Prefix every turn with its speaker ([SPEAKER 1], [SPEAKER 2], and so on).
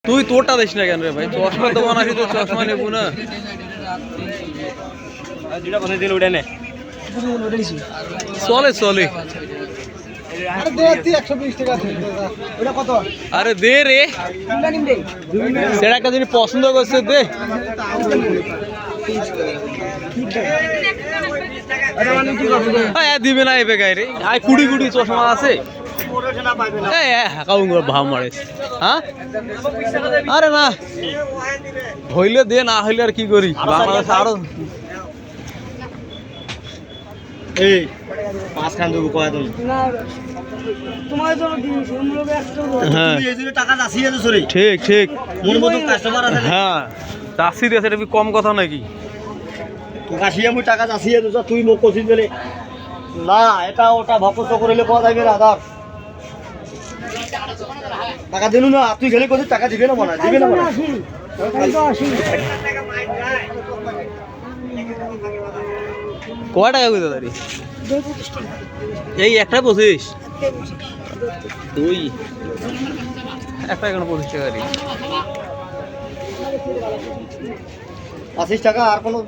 [SPEAKER 1] তুই তোরটা দিস না কেন রে ভাই? চশমার দোকান আছে তো চশমা নেবো না। চলে চলে। আরে দে রে, সেটা একটা জিনিস পছন্দ করছে দে। দিবে না এ বেগাই রে, আয় কুড়ি কুড়ি চশমা আছে। ভাব মারে হ্যাঁ, আরে না হইলে দে, না হইলে আর কি করি। বাংলাদেশ আরো
[SPEAKER 2] এই পাঁচ খান দেবো কয়া তুমি
[SPEAKER 1] ঠিক ঠিক।
[SPEAKER 2] হ্যাঁ
[SPEAKER 1] চাষি দিয়েছে, এটা কম কথা নাকি?
[SPEAKER 2] টাকা চাষিয়ে দিছ, তুই মোক কছিস বলে না এটা ওটা ভক্ত করিলে পাওয়া যাবে না। ধর টাকা দিলু না, তুই গেলে কছিস টাকা দিবে না, মনে দিবে না।
[SPEAKER 1] কয় টাকা কইতে দাঁড়ি? এই একটা 25, দুই একটা এখন 25 টাকা।
[SPEAKER 2] 25 টাকা আর কোনো